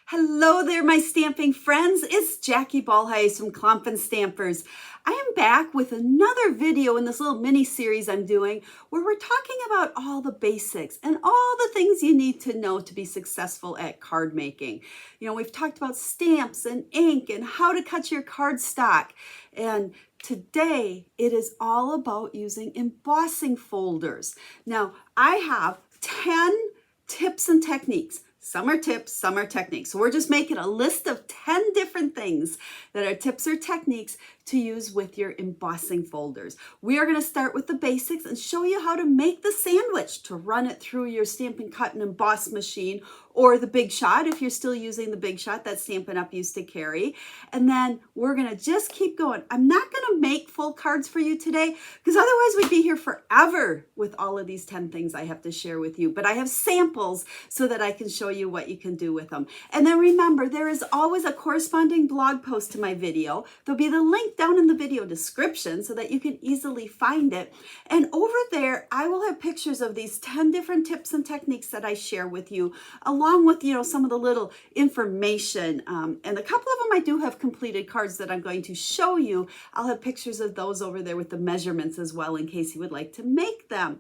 Hello there, my stamping friends. It's Jackie Bolhuis from Klompen Stampers. I am back with another video in this little mini series I'm doing where we're talking about all the basics and all the things you need to know to be successful at card making. You know, we've talked about stamps and ink and how to cut your cardstock. And today it is all about using embossing folders. Now, I have 10 tips and techniques. Some are tips, some are techniques. So we're just making a list of 10 different things that are tips or techniques to use with your embossing folders. We are going to start with the basics and show you how to make the sandwich to run it through your Stampin' Cut and Emboss machine or the Big Shot if you're still using the Big Shot that Stampin' Up! Used to carry. And then we're going to just keep going. I'm not going to make full cards for you today because otherwise we'd be here forever with all of these 10 things I have to share with you. But I have samples so that I can show you what you can do with them. And then remember, there is always a corresponding blog post to my video. There'll be the link down in the video description so that you can easily find it. And over there, I will have pictures of these 10 different tips and techniques that I share with you, along with, some of the little information. And a couple of them I do have completed cards that I'm going to show you. I'll have pictures of those over there with the measurements as well in case you would like to make them.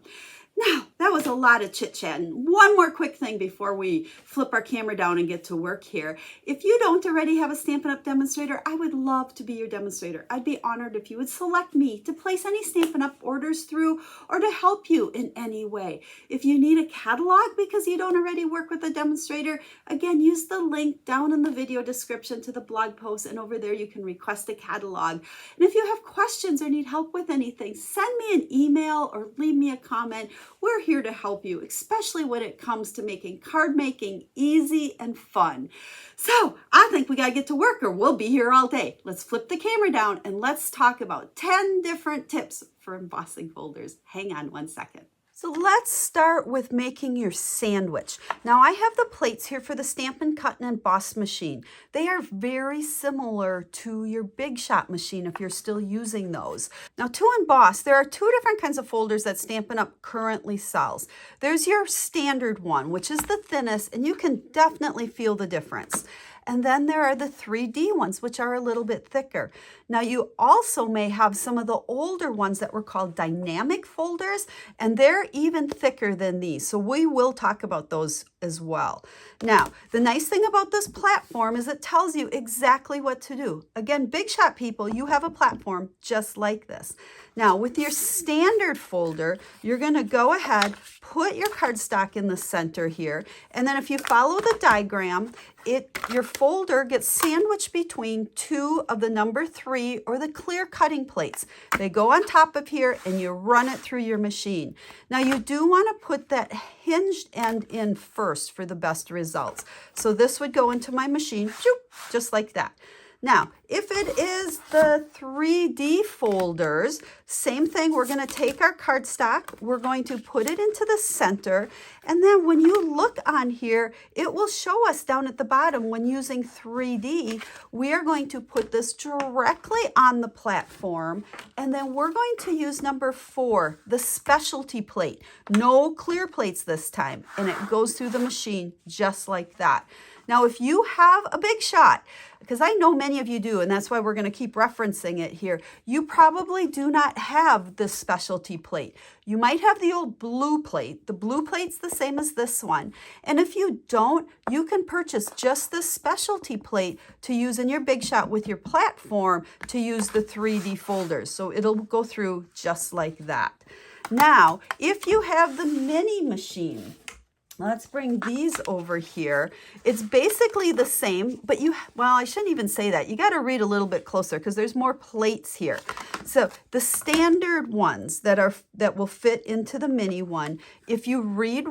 Now, that was a lot of chit-chatting. One more quick thing before we flip our camera down and get to work here. If you don't already have a Stampin' Up! Demonstrator, I would love to be your demonstrator. I'd be honored if you would select me to place any Stampin' Up! Orders through or to help you in any way. If you need a catalog because you don't already work with a demonstrator, again, use the link down in the video description to the blog post, and over there you can request a catalog. And if you have questions or need help with anything, send me an email or leave me a comment. We're here to help you, especially when it comes to making card making easy and fun. So I think we got to get to work or we'll be here all day. Let's flip the camera down and let's talk about 10 different tips for embossing folders. Hang on one second. So let's start with making your sandwich. Now I have the plates here for the Stampin' Cut and Emboss machine. They are very similar to your Big Shot machine if you're still using those. Now to emboss, there are two different kinds of folders that Stampin' Up! Currently sells. There's your standard one, which is the thinnest, and you can definitely feel the difference. And then there are the 3D ones, which are a little bit thicker. Now you also may have some of the older ones that were called dynamic folders, and they're even thicker than these. So we will talk about those as well. Now, the nice thing about this platform is it tells you exactly what to do. Again, Big Shot people, you have a platform just like this. Now, with your standard folder, you're going to go ahead, put your cardstock in the center here, and then if you follow the diagram, your folder gets sandwiched between two of the number 3 or the clear cutting plates. They go on top of here and you run it through your machine. Now you do want to put that hinged end in first for the best results. So this would go into my machine, just like that. Now, if it is the 3D folders, same thing. We're going to take our cardstock, we're going to put it into the center, and then when you look on here, it will show us down at the bottom when using 3D, we are going to put this directly on the platform, and then we're going to use number 4, the specialty plate. No clear plates this time, and it goes through the machine just like that. Now, if you have a Big Shot, because I know many of you do, and that's why we're going to keep referencing it here, you probably do not have this specialty plate. You might have the old blue plate. The blue plate's the same as this one. And if you don't, you can purchase just the specialty plate to use in your Big Shot with your platform to use the 3D folders. So it'll go through just like that. Now, if you have the mini machine, let's bring these over here. It's basically the same, but well, I shouldn't even say that. You got to read a little bit closer because there's more plates here. So the standard ones that will fit into the mini one, if you read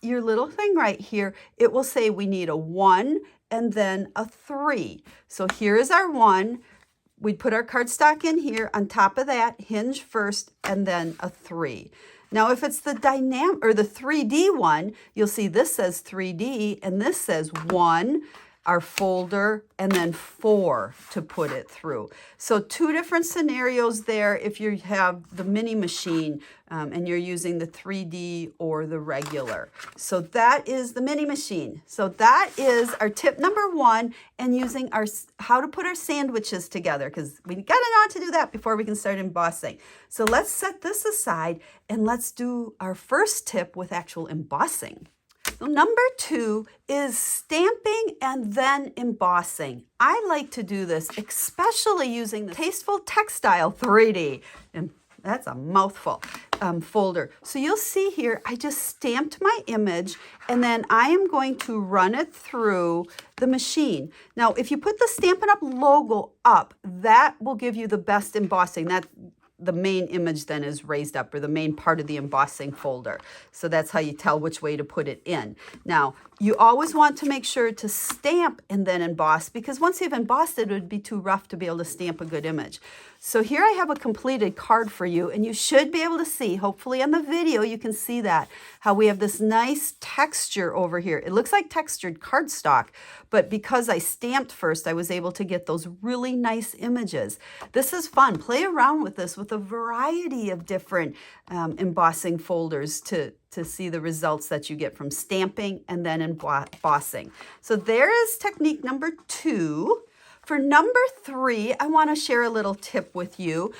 your little thing right here, it will say we need a 1 and then a 3. So here is our 1. We'd put our cardstock in here on top of that, hinge first, and then a 3. Now, if it's the dynamic or the 3D one, you'll see this says 3D and this says 1, our folder, and then 4 to put it through. So 2 different scenarios there if you have the mini machine and you're using the 3D or the regular. So that is the mini machine. So that is our tip number 1, and using our how to put our sandwiches together, because we got to know how to do that before we can start embossing. So let's set this aside and let's do our first tip with actual embossing. So number 2 is stamping and then embossing. I like to do this, especially using the Tasteful Textile 3D. And that's a mouthful folder. So you'll see here, I just stamped my image and then I am going to run it through the machine. Now, if you put the Stampin' Up! Logo up, that will give you the best embossing. That the main image then is raised up, or the main part of the embossing folder. So that's how you tell which way to put it in. Now, you always want to make sure to stamp and then emboss, because once you've embossed it, it would be too rough to be able to stamp a good image. So here I have a completed card for you, and you should be able to see, hopefully on the video you can see that, how we have this nice texture over here. It looks like textured cardstock, but because I stamped first, I was able to get those really nice images. This is fun. Play around with this with a variety of different embossing folders to see the results that you get from stamping and then embossing. So there is technique number 2. For number 3, I want to share a little tip with you.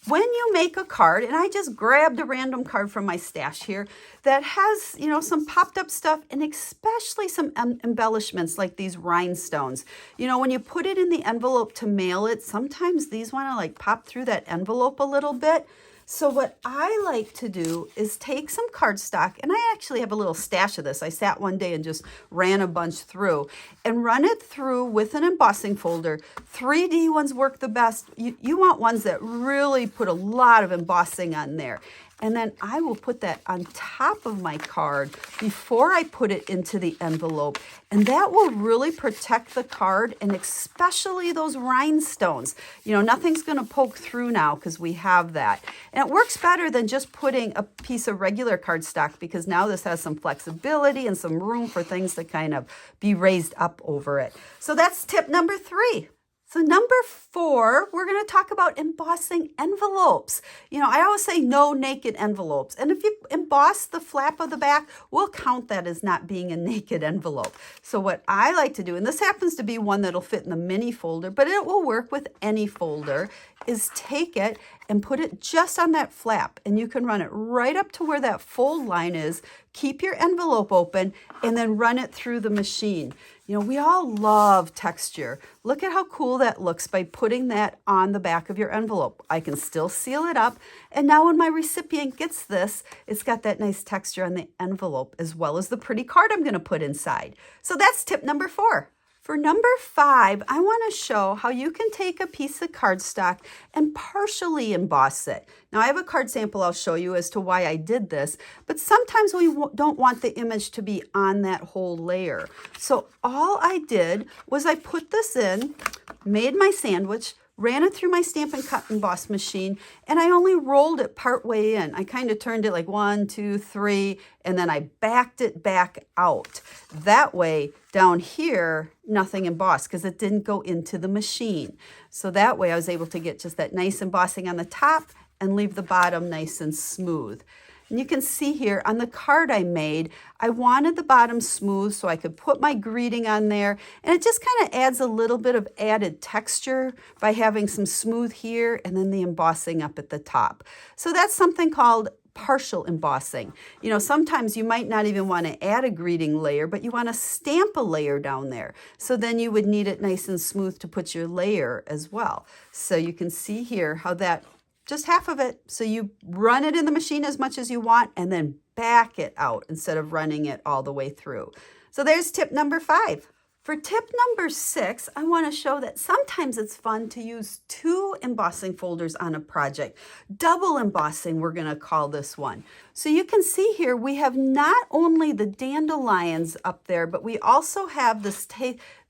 When you make a card, and I just grabbed a random card from my stash here that has, you know, some popped up stuff and especially some embellishments like these rhinestones. You know, when you put it in the envelope to mail it, sometimes these want to like pop through that envelope a little bit. So what I like to do is take some cardstock, and I actually have a little stash of this. I sat one day and just ran a bunch through and run it through with an embossing folder. 3D ones work the best. You want ones that really put a lot of embossing on there. And then I will put that on top of my card before I put it into the envelope. And that will really protect the card, and especially those rhinestones. You know, nothing's going to poke through now because we have that. And it works better than just putting a piece of regular cardstock, because now this has some flexibility and some room for things to kind of be raised up over it. So that's tip number 3. So number 4, we're going to talk about embossing envelopes. You know, I always say no naked envelopes. And if you emboss the flap of the back, we'll count that as not being a naked envelope. So what I like to do, and this happens to be one that'll fit in the mini folder, but it will work with any folder, is take it and put it just on that flap. And you can run it right up to where that fold line is. Keep your envelope open and then run it through the machine. You know, we all love texture. Look at how cool that looks by putting that on the back of your envelope. I can still seal it up. And now when my recipient gets this, it's got that nice texture on the envelope as well as the pretty card I'm going to put inside. So that's tip number 4. For number 5, I want to show how you can take a piece of cardstock and partially emboss it. Now, I have a card sample I'll show you as to why I did this, but sometimes we don't want the image to be on that whole layer. So all I did was I put this in, made my sandwich, ran it through my Stampin' Cut Emboss machine, and I only rolled it part way in. I kind of turned it like 1, 2, 3, and then I backed it back out. That way, down here, nothing embossed because it didn't go into the machine. So that way I was able to get just that nice embossing on the top and leave the bottom nice and smooth. And you can see here on the card I made, I wanted the bottom smooth so I could put my greeting on there. And it just kind of adds a little bit of added texture by having some smooth here and then the embossing up at the top. So that's something called partial embossing. You know, sometimes you might not even want to add a greeting layer, but you want to stamp a layer down there. So then you would need it nice and smooth to put your layer as well. So you can see here how that, just half of it. So you run it in the machine as much as you want and then back it out instead of running it all the way through. So there's tip number 5. For tip number 6, I want to show that sometimes it's fun to use 2 embossing folders on a project. Double embossing, we're going to call this one. So you can see here we have not only the dandelions up there, but we also have this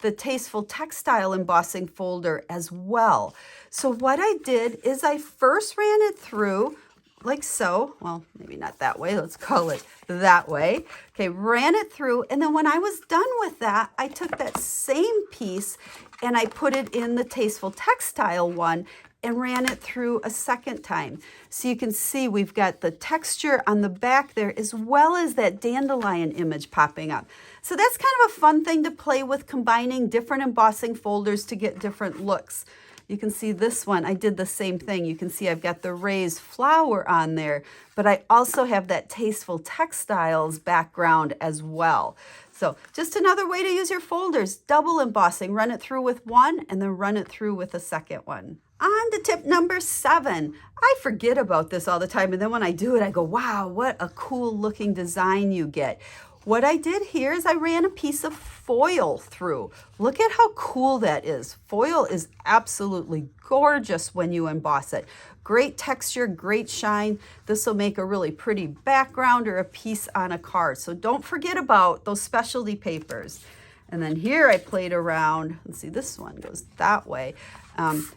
the Tasteful Textile embossing folder as well. So what I did is I first ran it through like so. Well, maybe not that way. Let's call it that way. Okay, ran it through. And then when I was done with that, I took that same piece and I put it in the Tasteful Textile one and ran it through a second time. So you can see we've got the texture on the back there as well as that dandelion image popping up. So that's kind of a fun thing to play with, combining different embossing folders to get different looks. You can see this one, I did the same thing. You can see I've got the raised flower on there, but I also have that Tasteful Textiles background as well. So just another way to use your folders, double embossing, run it through with one and then run it through with a second one. On to tip number 7. I forget about this all the time, and then when I do it, I go, wow, what a cool looking design you get. What I did here is I ran a piece of foil through. Look at how cool that is. Foil is absolutely gorgeous when you emboss it. Great texture, great shine. This will make a really pretty background or a piece on a card. So don't forget about those specialty papers. And then here I played around. Let's see, this one goes that way.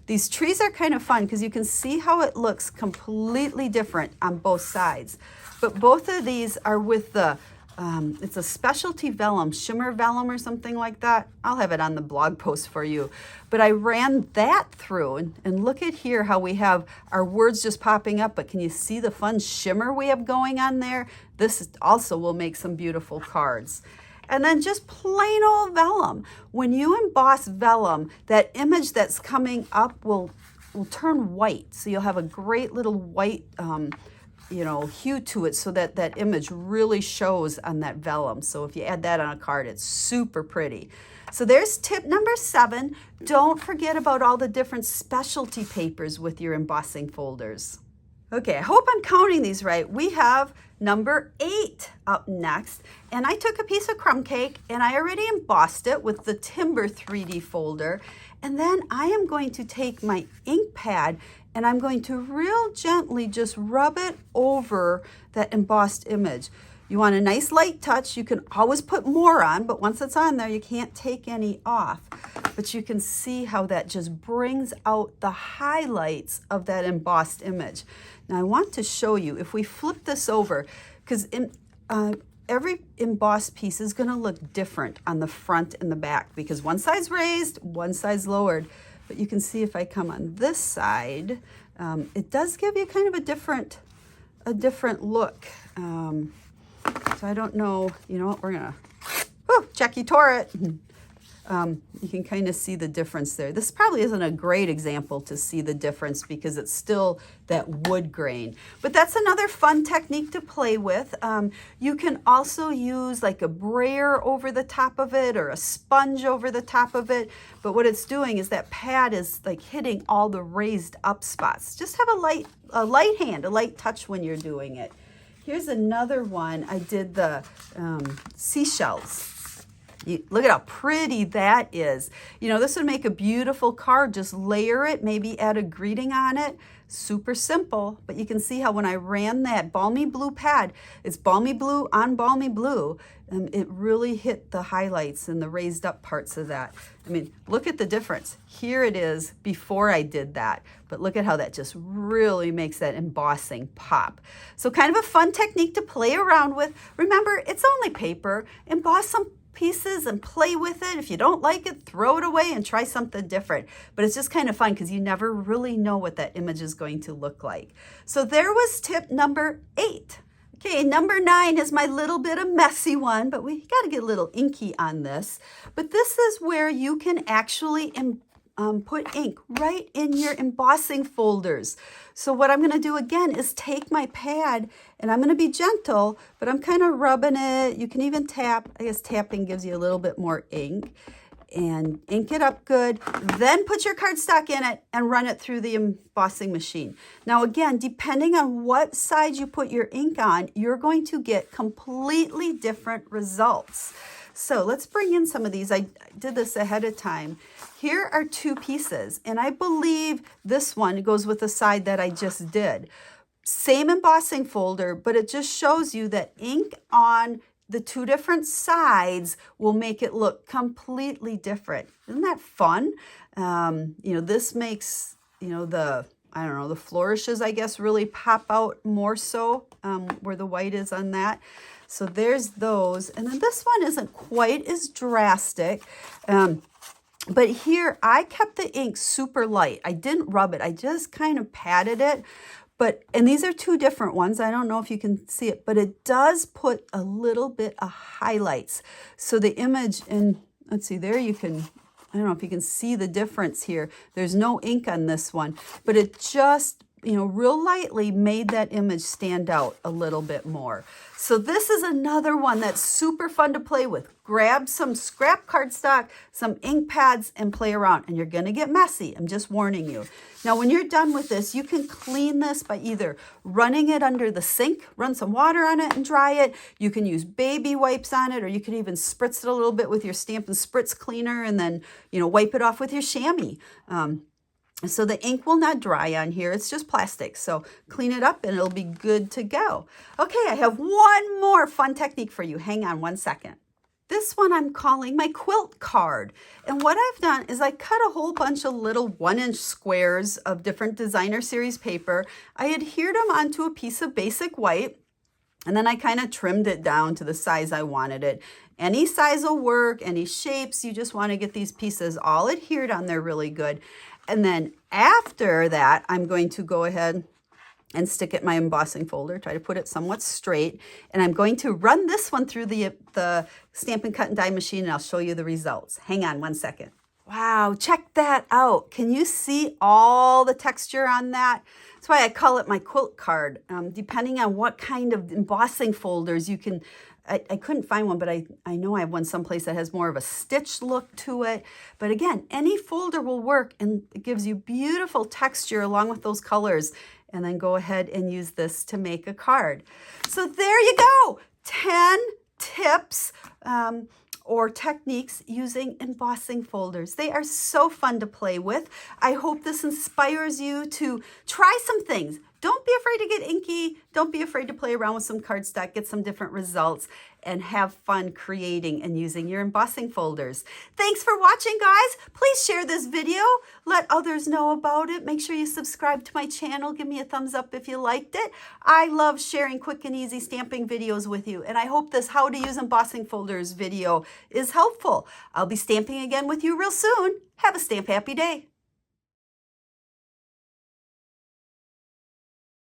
These trees are kind of fun because you can see how it looks completely different on both sides. But both of these are with the it's a specialty vellum, shimmer vellum or something like that. I'll have it on the blog post for you. But I ran that through, and look at here how we have our words just popping up, but can you see the fun shimmer we have going on there? This also will make some beautiful cards. And then just plain old vellum. When you emboss vellum, that image that's coming up will turn white. So you'll have a great little white hue to it so that that image really shows on that vellum. So if you add that on a card, it's super pretty. So there's tip number 7. Don't forget about all the different specialty papers with your embossing folders. Okay, I hope I'm counting these right. We have number 8 up next, and I took a piece of crumb cake and I already embossed it with the Timber 3D folder, and then I am going to take my ink pad and I'm going to real gently just rub it over that embossed image. You want a nice light touch. You can always put more on, but once it's on there, you can't take any off. But you can see how that just brings out the highlights of that embossed image. Now I want to show you, if we flip this over, because every embossed piece is going to look different on the front and the back, because one side's raised, one side's lowered. But you can see if I come on this side, it does give you kind of a different look. So I don't know, you know what, we're gonna, Jackie tore it. You can kind of see the difference there. This probably isn't a great example to see the difference because it's still that wood grain. But that's another fun technique to play with. You can also use like a brayer over the top of it or a sponge over the top of it. But what it's doing is that pad is like hitting all the raised up spots. Just have a light hand, a light touch when you're doing it. Here's another one. I did the seashells. Look at how pretty that is. You know, this would make a beautiful card. Just layer it, maybe add a greeting on it. Super simple, but you can see how when I ran that balmy blue pad, it's balmy blue on balmy blue, and it really hit the highlights and the raised up parts of that. I mean, look at the difference. Here it is before I did that, but look at how that just really makes that embossing pop. So kind of a fun technique to play around with. Remember, it's only paper. Emboss some pieces and play with it. If you don't like it, throw it away and try something different. But it's just kind of fun because you never really know what that image is going to look like. So there was tip number 8. Okay, number 9 is my little bit of messy one, but we got to get a little inky on this. But this is where you can actually put ink right in your embossing folders. So what I'm going to do again is take my pad, and I'm going to be gentle, but I'm kind of rubbing it. You can even tap. I guess tapping gives you a little bit more ink, and ink it up good. Then put your cardstock in it and run it through the embossing machine. Now again, depending on what side you put your ink on, you're going to get completely different results. So let's bring in some of these. I did this ahead of time. Here are 2 pieces, and I believe this one goes with the side that I just did. Same embossing folder, but it just shows you that ink on the 2 different sides will make it look completely different. Isn't that fun? This makes, I don't know, the flourishes, I guess, really pop out more so where the white is on that. So there's those. And then this one isn't quite as drastic. But here I kept the ink super light. I didn't rub it. I just kind of patted it. And these are two different ones. I don't know if you can see it, but it does put a little bit of highlights. So the image, and let's see, there you can, I don't know if you can see the difference here. There's no ink on this one, but it just, real lightly made that image stand out a little bit more. So this is another one that's super fun to play with. Grab some scrap cardstock, some ink pads, and play around. And you're going to get messy. I'm just warning you. Now, when you're done with this, you can clean this by either running it under the sink, run some water on it and dry it. You can use baby wipes on it, or you can even spritz it a little bit with your Stamp and Spritz cleaner and then, wipe it off with your chamois. So the ink will not dry on here. It's just plastic. So clean it up and it'll be good to go. Okay, I have one more fun technique for you. Hang on one second. This one I'm calling my quilt card. And what I've done is I cut a whole bunch of little 1-inch squares of different designer series paper. I adhered them onto a piece of basic white, and then I kind of trimmed it down to the size I wanted it. Any size will work, any shapes. You just want to get these pieces all adhered on there really good. And then after that, I'm going to go ahead and stick it in my embossing folder, try to put it somewhat straight. And I'm going to run this one through the Stampin' Cut and Die machine, and I'll show you the results. Hang on one second. Wow, check that out. Can you see all the texture on that? That's why I call it my quilt card. Depending on what kind of embossing folders you can, I couldn't find one, but I know I have one someplace that has more of a stitch look to it. But again, any folder will work, and it gives you beautiful texture along with those colors. And then go ahead and use this to make a card. So there you go, 10 tips or techniques using embossing folders. They are so fun to play with. I hope this inspires you to try some things. Don't be afraid to get inky. Don't be afraid to play around with some cardstock, get some different results, and have fun creating and using your embossing folders. Thanks for watching, guys. Please share this video. Let others know about it. Make sure you subscribe to my channel. Give me a thumbs up if you liked it. I love sharing quick and easy stamping videos with you, and I hope this how to use embossing folders video is helpful. I'll be stamping again with you real soon. Have a stamp happy day.